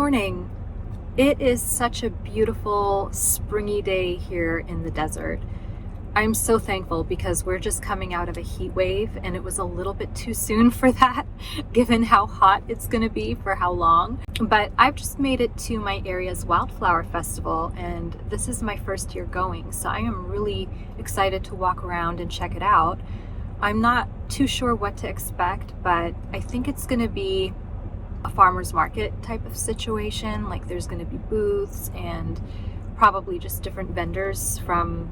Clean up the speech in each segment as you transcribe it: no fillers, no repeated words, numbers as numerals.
morning. It is such a beautiful springy day here in the desert. I'm so thankful because we're just coming out of a heat wave and it was a little bit too soon for that given how hot it's going to be for how long. But I've just made it to my area's wildflower festival and this is my first year going, so I am really excited to walk around and check it out. I'm not too sure what to expect, but I think it's going to be a farmer's market type of situation. Like there's going to be booths and probably just different vendors from,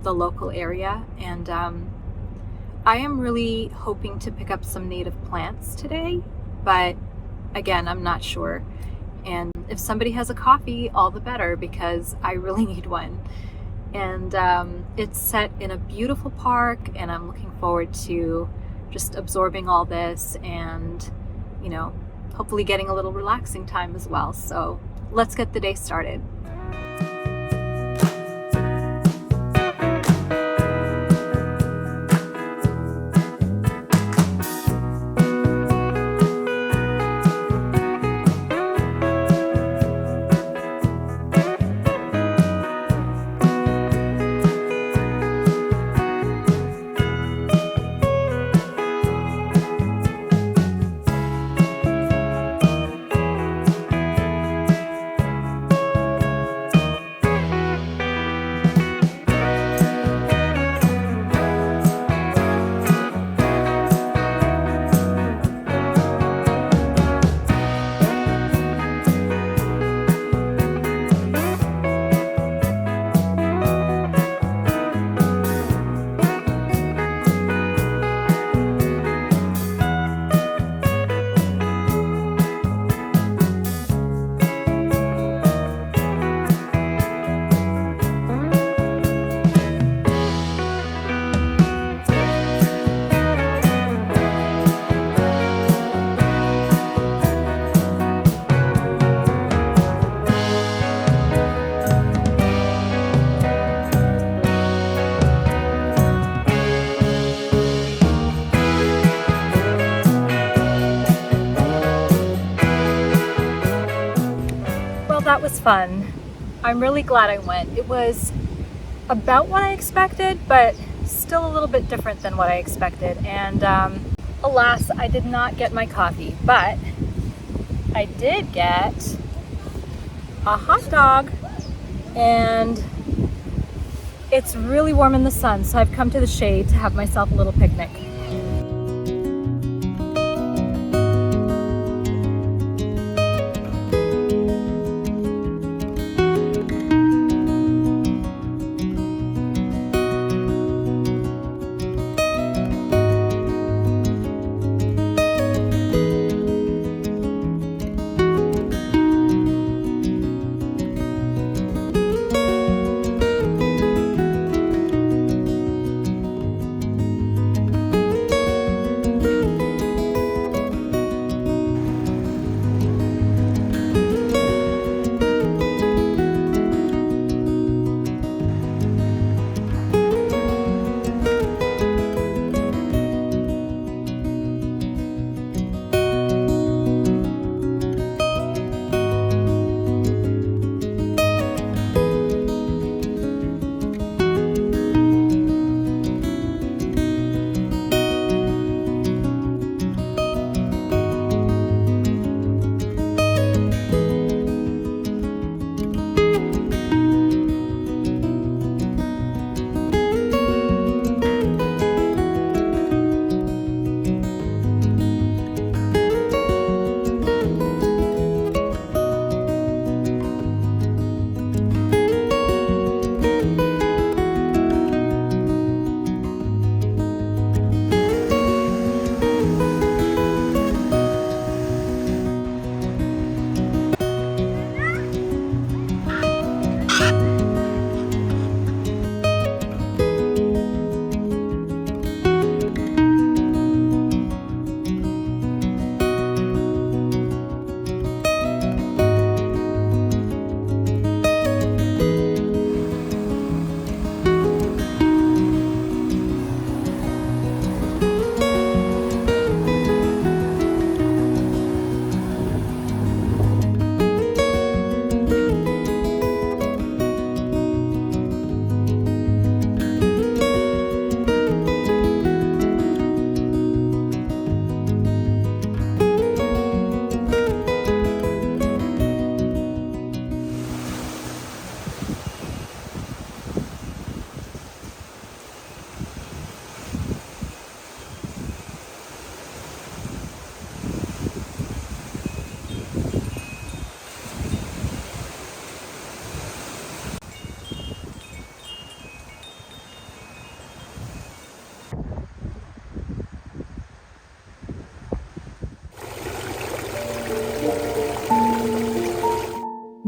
the local area. And I am really hoping to pick up some native plants today, but again, I'm not sure. And if somebody has a coffee, all the better, because I really need one. And it's set in a beautiful park, and I'm looking forward to just absorbing all this and hopefully getting a little relaxing time as well. So let's get the day started. That was fun. I'm really glad I went. It was about what I expected, but still a little bit different than what I expected. And alas, I did not get my coffee, but I did get a hot dog, and it's really warm in the sun, so I've come to the shade to have myself a little picnic.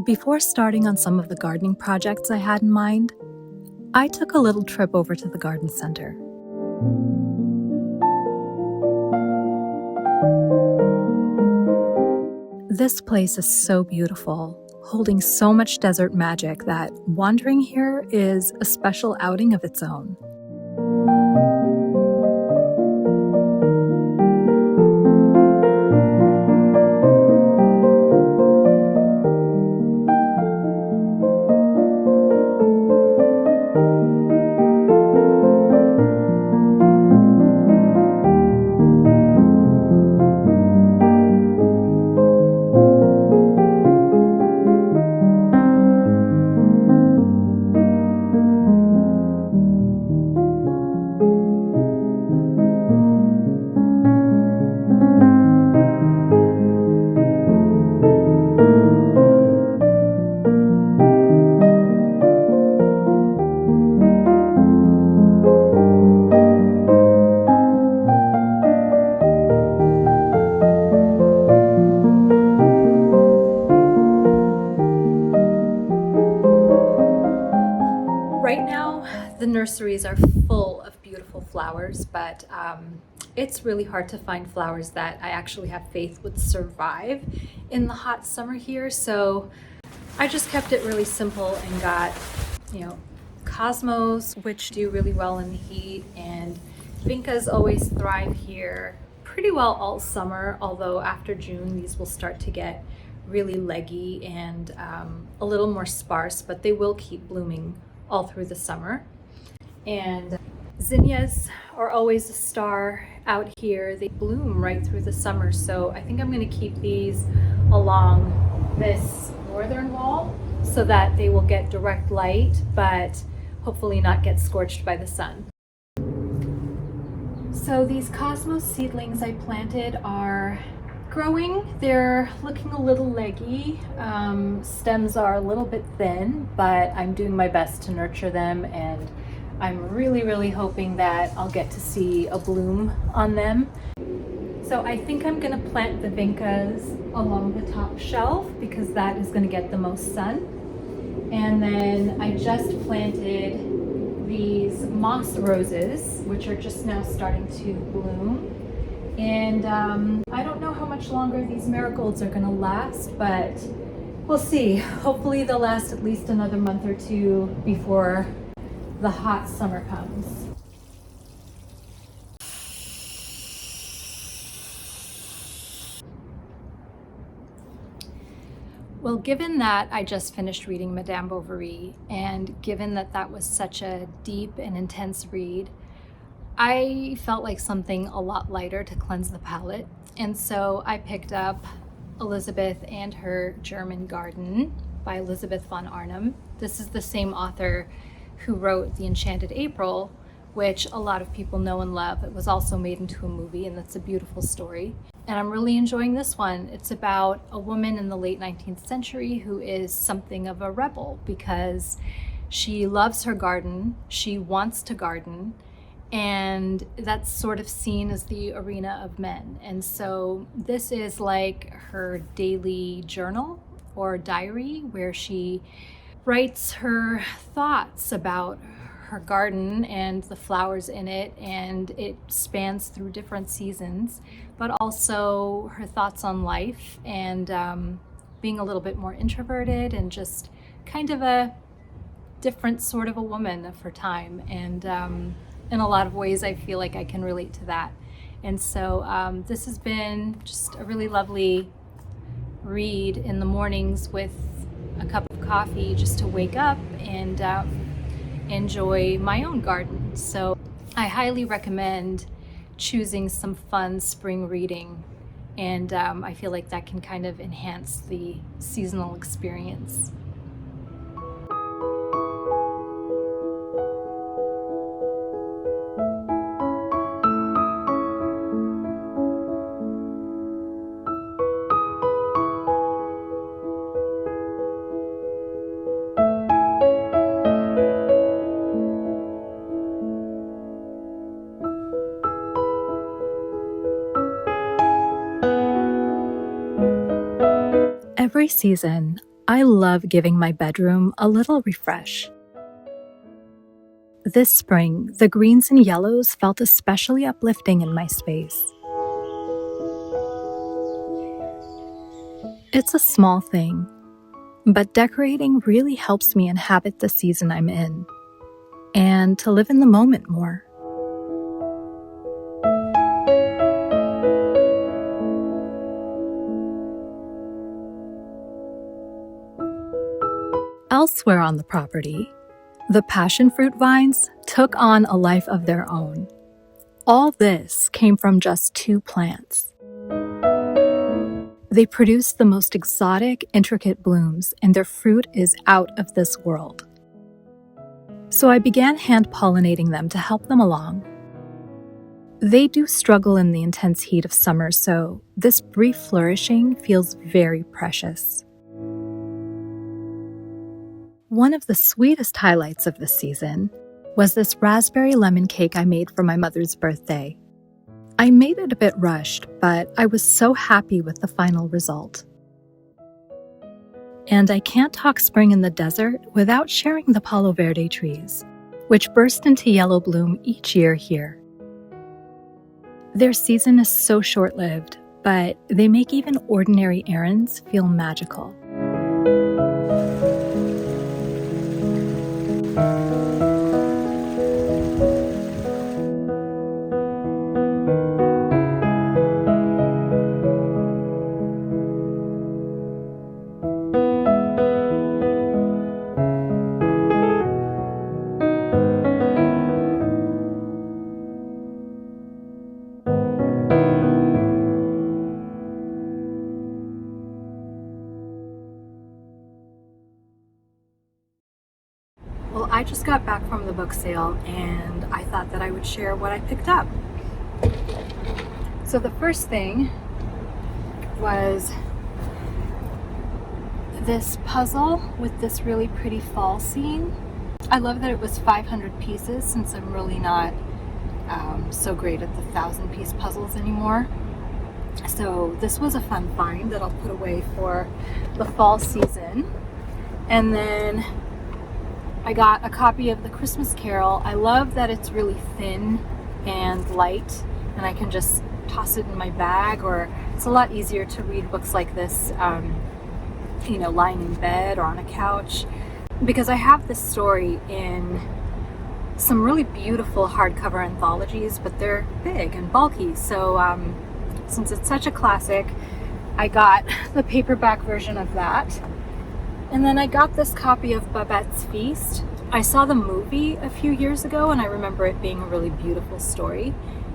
Before starting on some of the gardening projects I had in mind, I took a little trip over to the garden center. This place is so beautiful, holding so much desert magic that wandering here is a special outing of its own. Right now, the nurseries are full of beautiful flowers, but it's really hard to find flowers that I actually have faith would survive in the hot summer here. So I just kept it really simple and got, cosmos, which do really well in the heat, and vincas always thrive here pretty well all summer, although after June, these will start to get really leggy and a little more sparse, but they will keep blooming all through the summer. And zinnias are always a star out here. They bloom right through the summer. So I think I'm going to keep these along this northern wall so that they will get direct light, but hopefully not get scorched by the sun. So these cosmos seedlings I planted are growing. They're looking a little leggy. Stems are a little bit thin, but I'm doing my best to nurture them, and I'm really hoping that I'll get to see a bloom on them. So I think I'm going to plant the vincas along the top shelf because that is going to get the most sun. And then I just planted these moss roses, which are just now starting to bloom. And I don't know how much longer these marigolds are going to last, but we'll see. Hopefully they'll last at least another month or two before the hot summer comes. Well, given that I just finished reading Madame Bovary, and given that that was such a deep and intense read, I felt like something a lot lighter to cleanse the palate, and so I picked up Elizabeth and Her German Garden by Elizabeth von Arnim. This is the same author who wrote The Enchanted April, which a lot of people know and love. It was also made into a movie, and that's a beautiful story. And I'm really enjoying this one. It's about a woman in the late 19th century who is something of a rebel because she loves her garden, she wants to garden, and that's sort of seen as the arena of men. And so this is like her daily journal or diary where she writes her thoughts about her garden and the flowers in it, and it spans through different seasons, but also her thoughts on life and being a little bit more introverted and just kind of a different sort of a woman of her time. And in a lot of ways, I feel like I can relate to that. And so this has been just a really lovely read in the mornings with a cup of coffee just to wake up and enjoy my own garden. So I highly recommend choosing some fun spring reading, and I feel like that can kind of enhance the seasonal experience. Every season, I love giving my bedroom a little refresh. This spring, the greens and yellows felt especially uplifting in my space. It's a small thing, but decorating really helps me inhabit the season I'm in and to live in the moment more. Elsewhere on the property, the passion fruit vines took on a life of their own. All this came from just 2 plants. They produce the most exotic, intricate blooms, and their fruit is out of this world. So I began hand-pollinating them to help them along. They do struggle in the intense heat of summer, so this brief flourishing feels very precious. One of the sweetest highlights of this season was this raspberry lemon cake I made for my mother's birthday. I made it a bit rushed, but I was so happy with the final result. And I can't talk spring in the desert without sharing the Palo Verde trees, which burst into yellow bloom each year here. Their season is so short-lived, but they make even ordinary errands feel magical. Well, I just got back from the book sale and I thought that I would share what I picked up. So the first thing was this puzzle with this really pretty fall scene. I love that it was 500 pieces since I'm really not so great at the 1,000-piece puzzles anymore. So this was a fun find that I'll put away for the fall season. And then I got a copy of The Christmas Carol. I love that it's really thin and light, and I can just toss it in my bag, or it's a lot easier to read books like this, lying in bed or on a couch, because I have this story in some really beautiful hardcover anthologies, but they're big and bulky. So since it's such a classic, I got the paperback version of that. And then I got this copy of Babette's Feast. I saw the movie a few years ago and I remember it being a really beautiful story.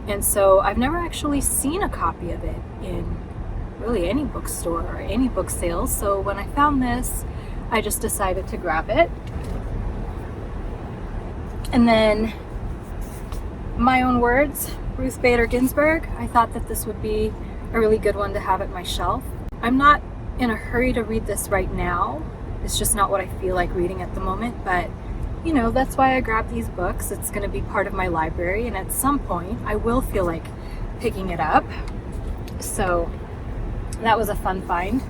And so I've never actually seen a copy of it in really any bookstore or any book sales. So when I found this, I just decided to grab it. And then My Own Words, Ruth Bader Ginsburg. I thought that this would be a really good one to have at my shelf. I'm not in a hurry to read this right now. It's just not what I feel like reading at the moment, but that's why I grabbed these books. It's going to be part of my library, and at some point I will feel like picking it up. So that was a fun find.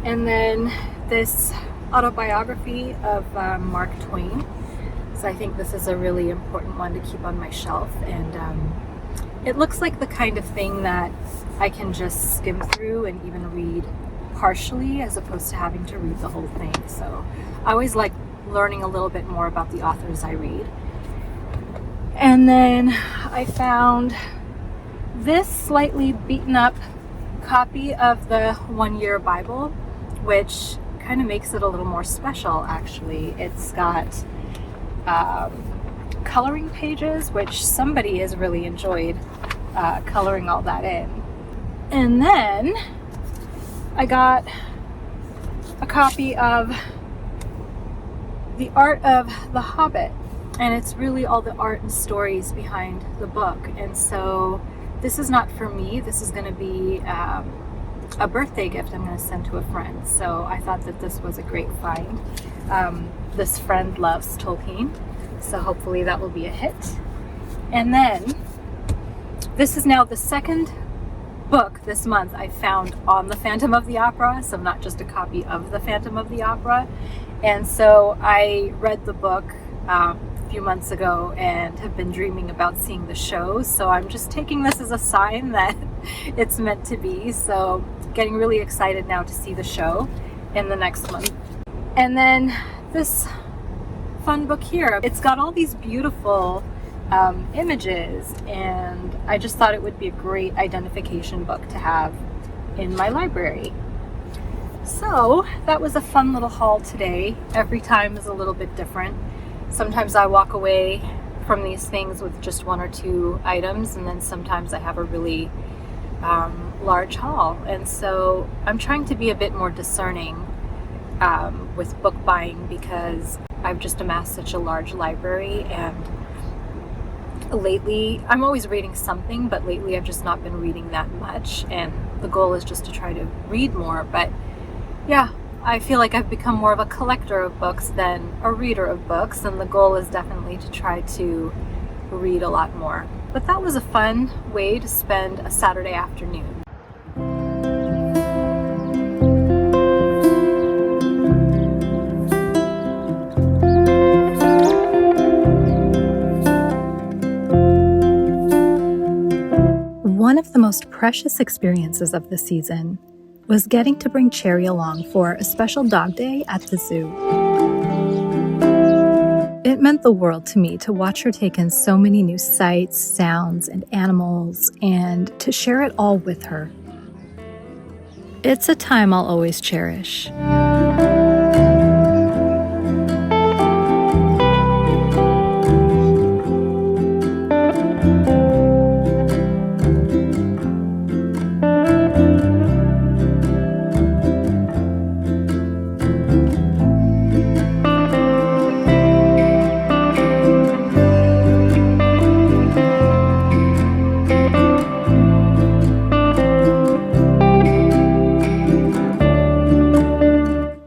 And then this autobiography of Mark Twain. So I think this is a really important one to keep on my shelf, and it looks like the kind of thing that I can just skim through and even read partially, as opposed to having to read the whole thing. So I always like learning a little bit more about the authors I read. And then I found this slightly beaten up copy of the One Year Bible, which kind of makes it a little more special, actually. It's got coloring pages, which somebody has really enjoyed coloring all that in. And then I got a copy of The Art of the Hobbit, and it's really all the art and stories behind the book. And so this is not for me. This is going to be a birthday gift I'm going to send to a friend. So I thought that this was a great find. This friend loves Tolkien, so hopefully that will be a hit. And then this is now the second book this month I found on the Phantom of the Opera, so not just a copy of the Phantom of the Opera. And so I read the book a few months ago and have been dreaming about seeing the show. So I'm just taking this as a sign that it's meant to be. So getting really excited now to see the show in the next month. And then this fun book here, it's got all these beautiful images, and I just thought it would be a great identification book to have in my library. So that was a fun little haul today. Every time is a little bit different. Sometimes I walk away from these things with just one or two items, and then sometimes I have a really large haul. And so I'm trying to be a bit more discerning with book buying, because I've just amassed such a large library, and lately I'm always reading something, but lately I've just not been reading that much, and the goal is just to try to read more. But yeah, I feel like I've become more of a collector of books than a reader of books, and the goal is definitely to try to read a lot more. But that was a fun way to spend a Saturday afternoon. One of the most precious experiences of the season was getting to bring Cherry along for a special dog day at the zoo. It meant the world to me to watch her take in so many new sights, sounds, and animals, and to share it all with her. It's a time I'll always cherish.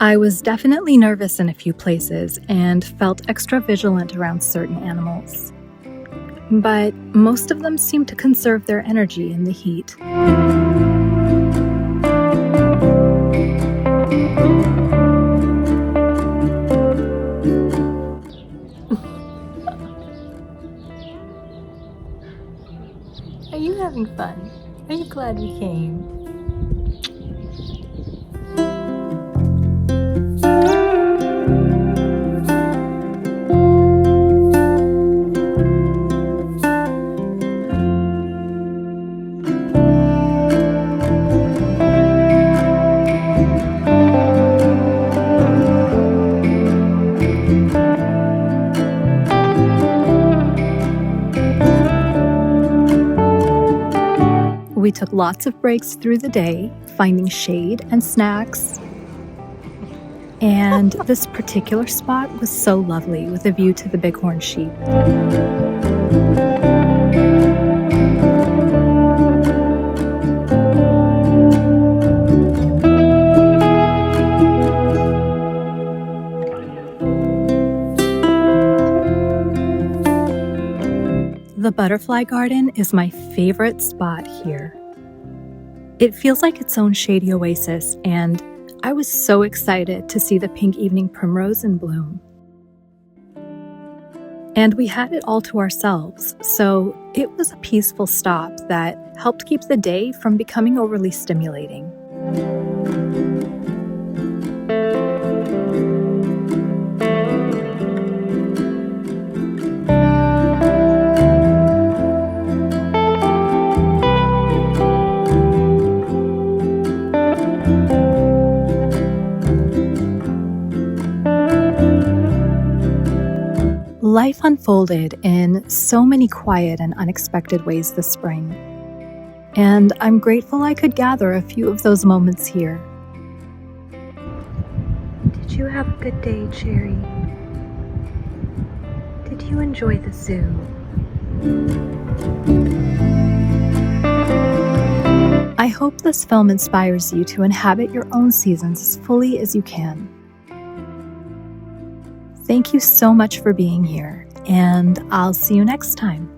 I was definitely nervous in a few places and felt extra vigilant around certain animals. But most of them seemed to conserve their energy in the heat. Are you having fun? Are you glad we came? We took lots of breaks through the day, finding shade and snacks. And this particular spot was so lovely, with a view to the bighorn sheep. The butterfly garden is my favorite spot here. It feels like its own shady oasis, and I was so excited to see the pink evening primrose in bloom. And we had it all to ourselves, so it was a peaceful stop that helped keep the day from becoming overly stimulating. Life unfolded in so many quiet and unexpected ways this spring, and I'm grateful I could gather a few of those moments here. Did you have a good day, Cherry? Did you enjoy the zoo? I hope this film inspires you to inhabit your own seasons as fully as you can. Thank you so much for being here, and I'll see you next time.